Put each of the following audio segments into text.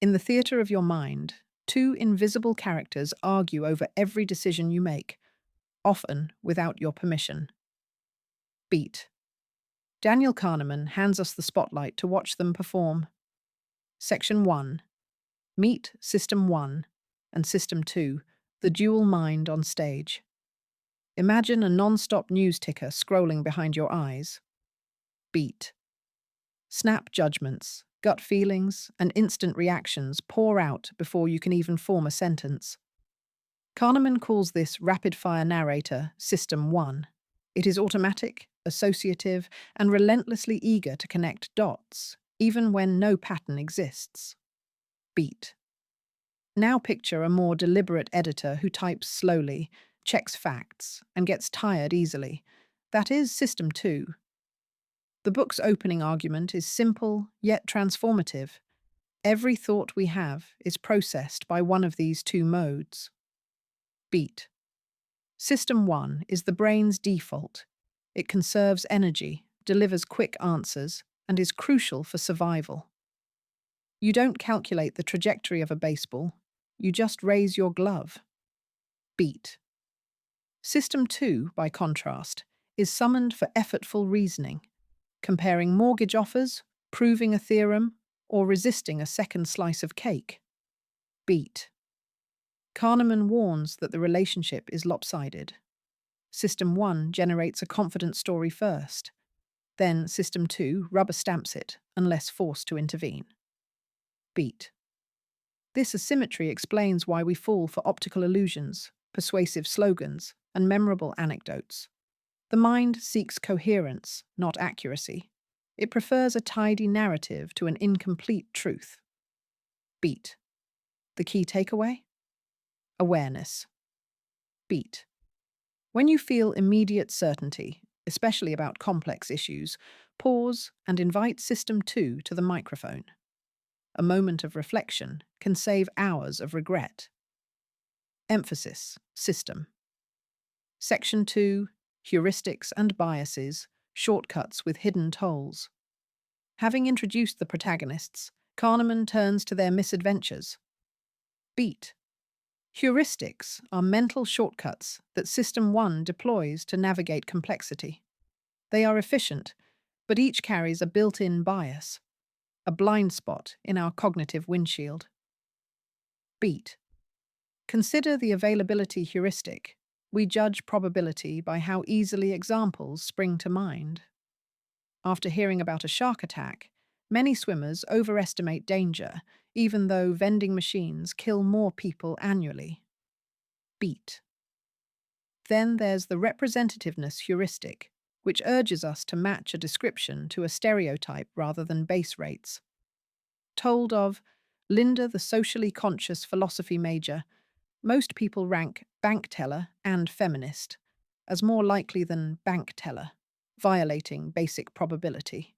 In the theatre of your mind, two invisible characters argue over every decision you make, often without your permission. Beat. Daniel Kahneman hands us the spotlight to watch them perform. Section 1. Meet System 1 and System 2, the dual mind on stage. Imagine a non-stop news ticker scrolling behind your eyes. Beat. Snap judgments, gut feelings, and instant reactions pour out before you can even form a sentence. Kahneman calls this rapid-fire narrator System 1. It is automatic, associative, and relentlessly eager to connect dots, even when no pattern exists. Beat. Now picture a more deliberate editor who types slowly, checks facts, and gets tired easily. That is System 2. The book's opening argument is simple yet transformative. Every thought we have is processed by one of these two modes. Beat. System 1 is the brain's default. It conserves energy, delivers quick answers, and is crucial for survival. You don't calculate the trajectory of a baseball, you just raise your glove. Beat. System 2, by contrast, is summoned for effortful reasoning, comparing mortgage offers, proving a theorem, or resisting a second slice of cake. Beat. Kahneman warns that the relationship is lopsided. System 1 generates a confident story first. Then System 2 rubber stamps it, unless forced to intervene. Beat. This asymmetry explains why we fall for optical illusions, persuasive slogans, and memorable anecdotes. The mind seeks coherence, not accuracy. It prefers a tidy narrative to an incomplete truth. Beat. The key takeaway? Awareness. Beat. When you feel immediate certainty, especially about complex issues, pause and invite System 2 to the microphone. A moment of reflection can save hours of regret. Emphasis, system. Section 2, heuristics and biases, shortcuts with hidden tolls. Having introduced the protagonists, Kahneman turns to their misadventures. Beat. Heuristics are mental shortcuts that System 1 deploys to navigate complexity. They are efficient, but each carries a built-in bias, a blind spot in our cognitive windshield. Beat. Consider the availability heuristic. We judge probability by how easily examples spring to mind. After hearing about a shark attack, many swimmers overestimate danger, even though vending machines kill more people annually. Beat. Then there's the representativeness heuristic, which urges us to match a description to a stereotype rather than base rates. Told of Linda, the socially conscious philosophy major, most people rank bank teller and feminist as more likely than bank teller, violating basic probability.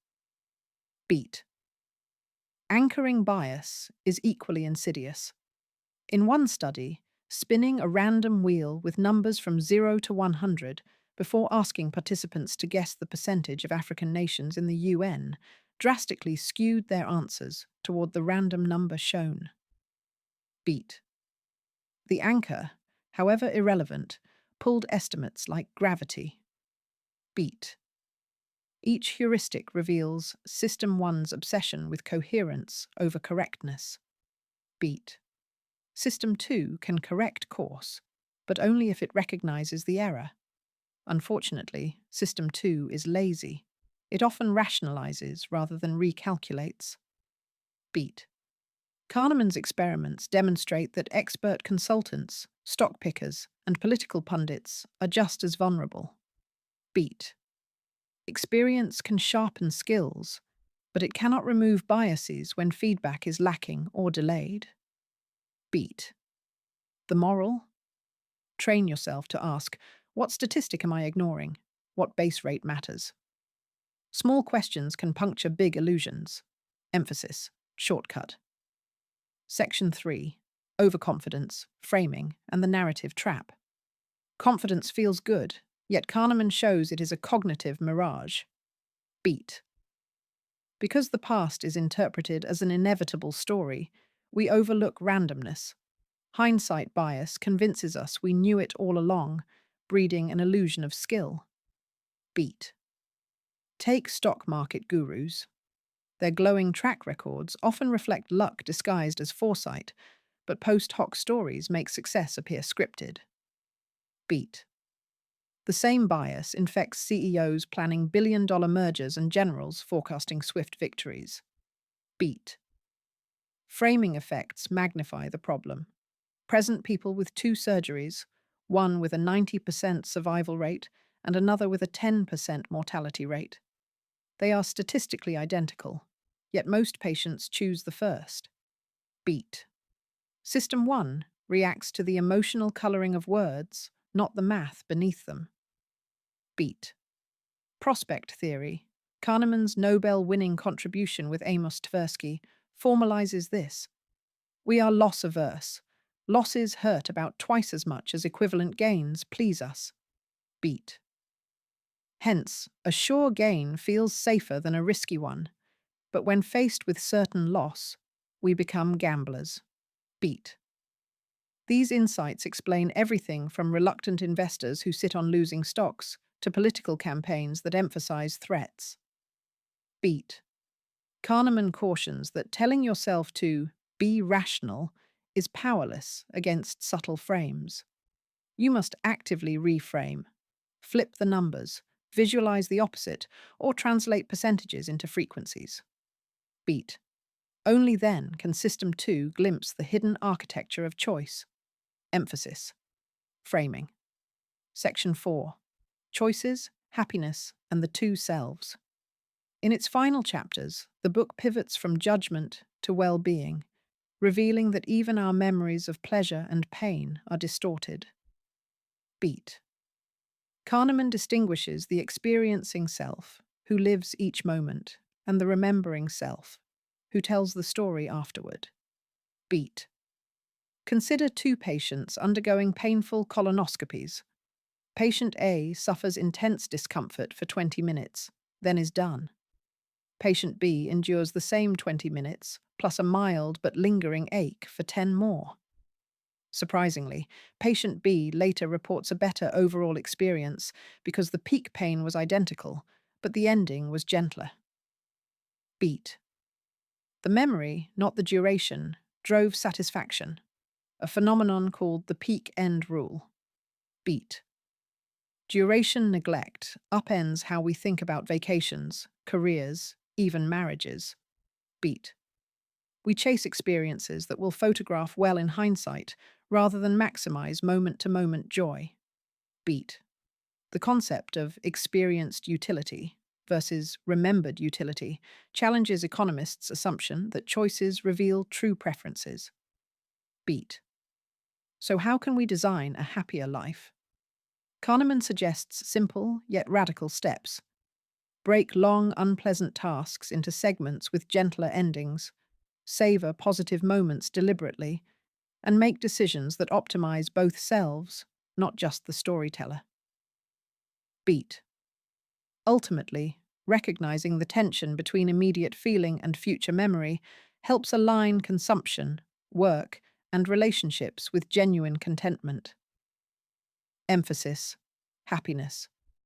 Beat. Anchoring bias is equally insidious. In one study, spinning a random wheel with numbers from 0 to 100 before asking participants to guess the percentage of African nations in the UN drastically skewed their answers toward the random number shown. Beat. The anchor, however irrelevant, pulled estimates like gravity. Beat. Each heuristic reveals System 1's obsession with coherence over correctness. Beat. System 2 can correct course, but only if it recognizes the error. Unfortunately, System 2 is lazy. It often rationalizes rather than recalculates. Beat. Kahneman's experiments demonstrate that expert consultants, stock pickers, and political pundits are just as vulnerable. Beat. Experience can sharpen skills, but it cannot remove biases when feedback is lacking or delayed. Beat. The moral? Train yourself to ask, what statistic am I ignoring? What base rate matters? Small questions can puncture big illusions. Emphasis, shortcut. Section 3. Overconfidence, framing, and the narrative trap. Confidence feels good, yet Kahneman shows it is a cognitive mirage. Beat. Because the past is interpreted as an inevitable story, We overlook randomness. Hindsight bias convinces us we knew it all along, breeding an illusion of skill. Beat. Take stock market gurus. Their glowing track records often reflect luck disguised as foresight, but post hoc stories make success appear scripted. Beat. The same bias infects CEOs planning billion-dollar mergers and generals forecasting swift victories. Beat. Framing effects magnify the problem. Present people with two surgeries, one with a 90% survival rate and another with a 10% mortality rate. They are statistically identical, yet most patients choose the first. Beat. System 1 reacts to the emotional coloring of words, not the math beneath them. Beat. Prospect theory. Kahneman's Nobel-winning contribution with Amos Tversky formalizes this. We are loss-averse. Losses hurt about twice as much as equivalent gains please us. Beat. Hence, a sure gain feels safer than a risky one, but when faced with certain loss, we become gamblers. Beat. These insights explain everything from reluctant investors who sit on losing stocks to political campaigns that emphasize threats. Beat. Kahneman cautions that telling yourself to be rational is powerless against subtle frames. You must actively reframe, flip the numbers, visualize the opposite, or translate percentages into frequencies. Beat. Only then can System 2 glimpse the hidden architecture of choice. Emphasis. Framing. Section 4. Choices, happiness, and the two selves. In its final chapters, the book pivots from judgment to well-being, revealing that even our memories of pleasure and pain are distorted. Beat. Kahneman distinguishes the experiencing self, who lives each moment, and the remembering self, who tells the story afterward. Beat. Consider two patients undergoing painful colonoscopies. Patient A suffers intense discomfort for 20 minutes, then is done. Patient B endures the same 20 minutes, plus a mild but lingering ache for 10 more. Surprisingly, patient B later reports a better overall experience because the peak pain was identical, but the ending was gentler. Beat. The memory, not the duration, drove satisfaction, a phenomenon called the peak-end rule. Beat. Duration neglect upends how we think about vacations, careers, even marriages. Beat. We chase experiences that will photograph well in hindsight rather than maximize moment-to-moment joy. Beat. The concept of experienced utility versus remembered utility challenges economists' assumption that choices reveal true preferences. Beat. So how can we design a happier life? Kahneman suggests simple yet radical steps. Break long, unpleasant tasks into segments with gentler endings, savor positive moments deliberately, and make decisions that optimize both selves, not just the storyteller. Beat. Ultimately, recognizing the tension between immediate feeling and future memory helps align consumption, work, and relationships with genuine contentment. Emphasis. Happiness.